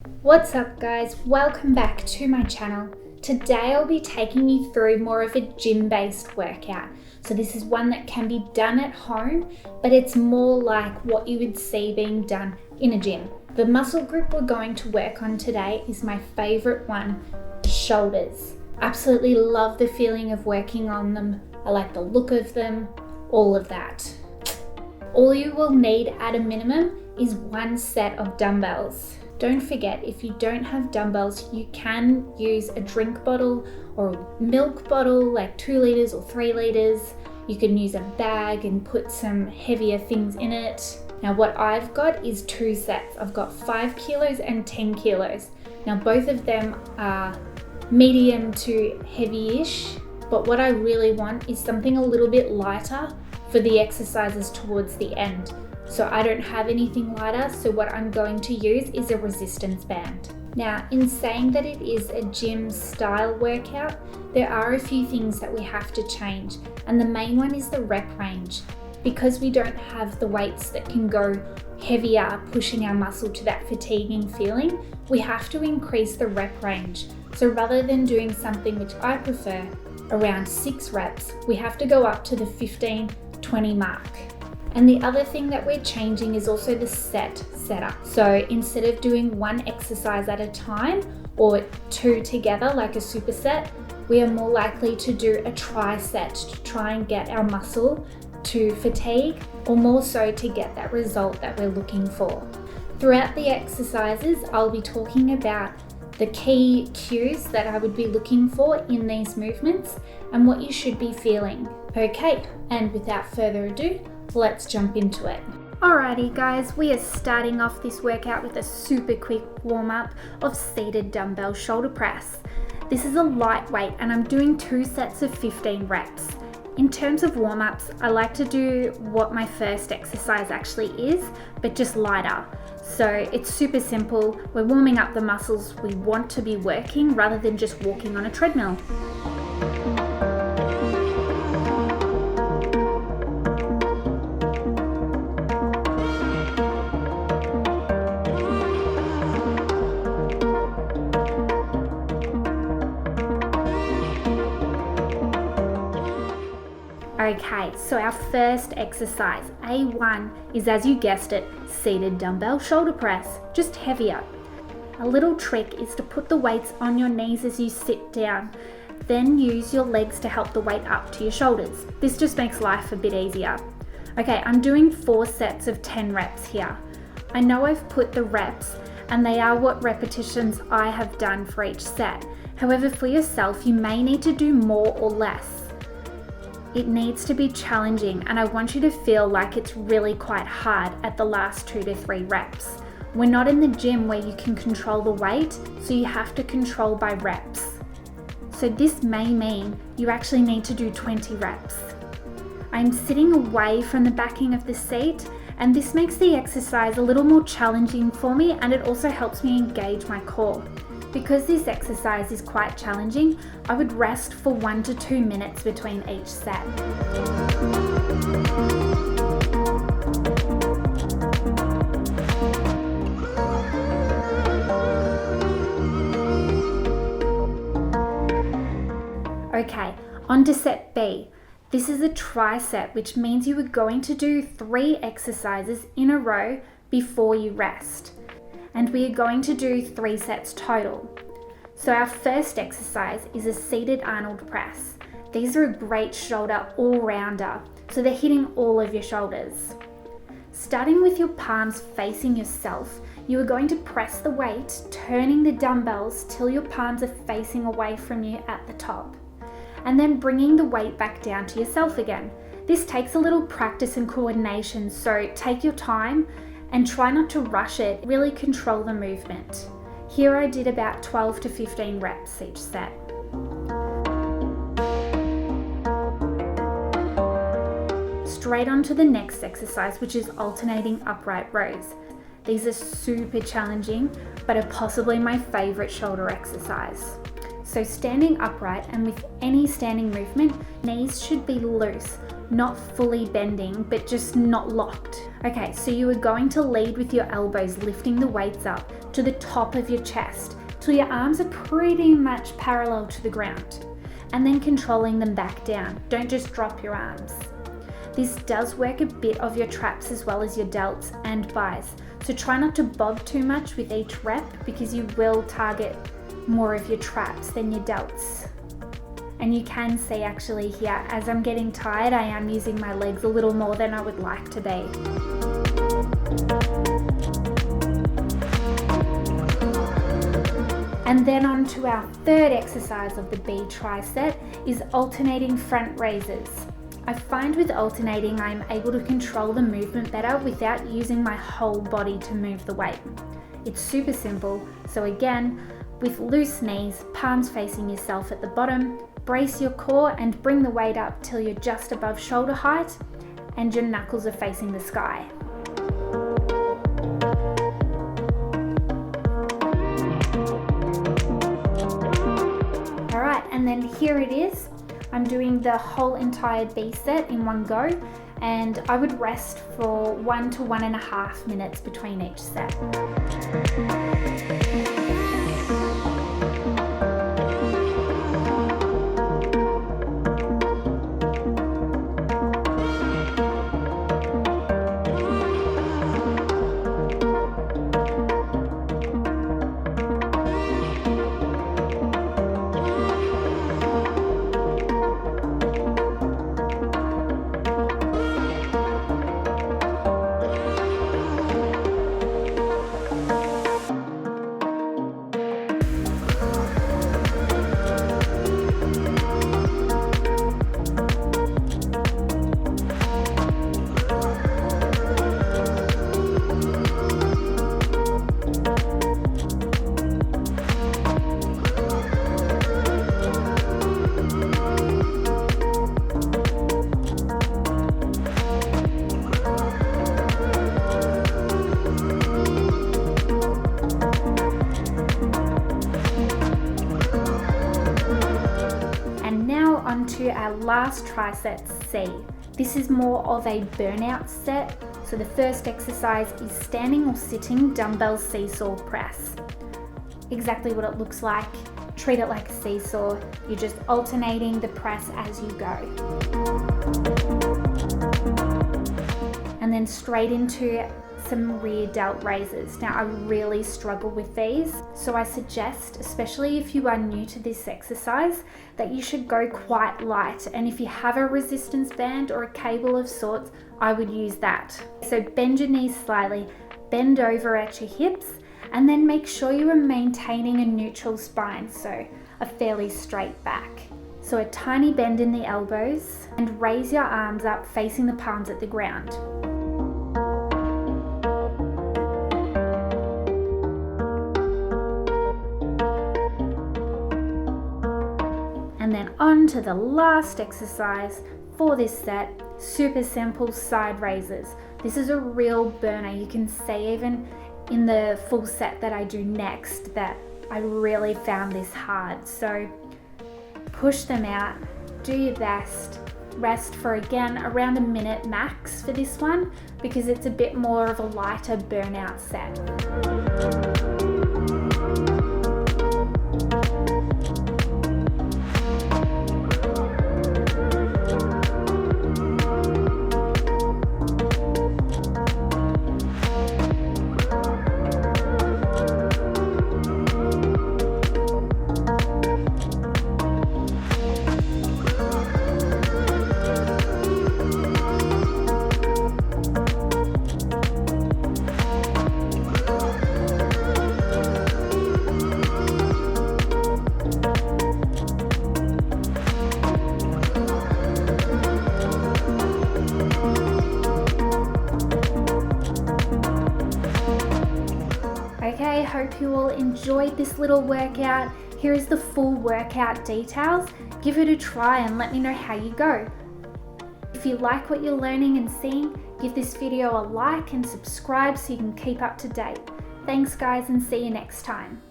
What's up guys, welcome back to my channel. Today I'll be taking you through more of a gym-based workout. So this is one that can be done at home, but it's more like what you would see being done in a gym. The muscle group we're going to work on today is my favorite one, shoulders. Absolutely love the feeling of working on them. I like the look of them, all of that. All you will need at a minimum is one set of dumbbells. Don't forget, if you don't have dumbbells, you can use a drink bottle or a milk bottle, like 2 liters or 3 liters. You can use a bag and put some heavier things in it. Now what I've got is 2 sets. I've got 5 kilos and 10 kilos. Now both of them are medium to heavy-ish, but what I really want is something a little bit lighter for the exercises towards the end. So I don't have anything lighter, so what I'm going to use is a resistance band. Now, in saying that it is a gym style workout, there are a few things that we have to change, and the main one is the rep range. Because we don't have the weights that can go heavier, pushing our muscle to that fatiguing feeling, we have to increase the rep range. So rather than doing something which I prefer, around 6 reps, we have to go up to the 15-20 mark. And the other thing that we're changing is also the setup. So instead of doing 1 exercise at a time or 2 together like a superset, we are more likely to do a tri-set to try and get our muscle to fatigue, or more so to get that result that we're looking for. Throughout the exercises, I'll be talking about the key cues that I would be looking for in these movements and what you should be feeling. Okay, and without further ado, let's jump into it. Alrighty guys, we are starting off this workout with a super quick warm-up of seated dumbbell shoulder press. This is a lightweight and I'm doing 2 sets of 15 reps. In terms of warm-ups, I like to do what my first exercise actually is, but just lighter. So it's super simple. We're warming up the muscles we want to be working rather than just walking on a treadmill. Okay, so our first exercise, A1, is, as you guessed it, seated dumbbell shoulder press, just heavier. A little trick is to put the weights on your knees as you sit down, then use your legs to help the weight up to your shoulders. This just makes life a bit easier. Okay, I'm doing 4 sets of 10 reps here. I know I've put the reps, and they are what repetitions I have done for each set. However, for yourself, you may need to do more or less. It needs to be challenging, and I want you to feel like it's really quite hard at the last 2 to 3 reps. We're not in the gym where you can control the weight, so you have to control by reps. So this may mean you actually need to do 20 reps. I'm sitting away from the backing of the seat, and this makes the exercise a little more challenging for me, and it also helps me engage my core. Because this exercise is quite challenging, I would rest for 1 to 2 minutes between each set. Okay, on to set B. This is a tri-set, which means you are going to do 3 exercises in a row before you rest. And we are going to do 3 sets total. So our first exercise is a seated Arnold press. These are a great shoulder all-rounder, so they're hitting all of your shoulders. Starting with your palms facing yourself, you are going to press the weight, turning the dumbbells till your palms are facing away from you at the top, and then bringing the weight back down to yourself again. This takes a little practice and coordination, so take your time and try not to rush it. Really control the movement. Here I did about 12 to 15 reps each set. Straight on to the next exercise, which is alternating upright rows. These are super challenging, but are possibly my favorite shoulder exercise. So standing upright, and with any standing movement, knees should be loose. not fully bending, but just not locked. Okay, so you are going to lead with your elbows, lifting the weights up to the top of your chest till your arms are pretty much parallel to the ground, and then controlling them back down. Don't just drop your arms. This does work a bit of your traps as well as your delts and buys, so try not to bob too much with each rep because you will target more of your traps than your delts. And you can see actually here, as I'm getting tired, I am using my legs a little more than I would like to be. And then on to our third exercise of the B tricep is alternating front raises. I find with alternating, I'm able to control the movement better without using my whole body to move the weight. It's super simple, so again, with loose knees, palms facing yourself at the bottom, brace your core and bring the weight up till you're just above shoulder height and your knuckles are facing the sky. Alright, and then here it is. I'm doing the whole entire B set in one go, and I would rest for 1 to 1.5 minutes between each set. Onto our last tricep, C. This is more of a burnout set. So the first exercise is standing or sitting dumbbell seesaw press. Exactly what it looks like. Treat it like a seesaw. You're just alternating the press as you go. And then straight into some rear delt raises. Now I really struggle with these, so I suggest, especially if you are new to this exercise, that you should go quite light, and if you have a resistance band or a cable of sorts, I would use that. So bend your knees slightly, bend over at your hips, and then make sure you are maintaining a neutral spine, so a fairly straight back. So a tiny bend in the elbows, and raise your arms up facing the palms at the ground. And then on to the last exercise for this set, super simple side raises. This is a real burner. You can see even in the full set that I do next that I really found this hard. So push them out, do your best, rest for again around a minute max for this one because it's a bit more of a lighter burnout set. Okay, hope you all enjoyed this little workout. Here is the full workout details. Give it a try and let me know how you go. If you like what you're learning and seeing, give this video a like and subscribe so you can keep up to date. Thanks guys, and see you next time.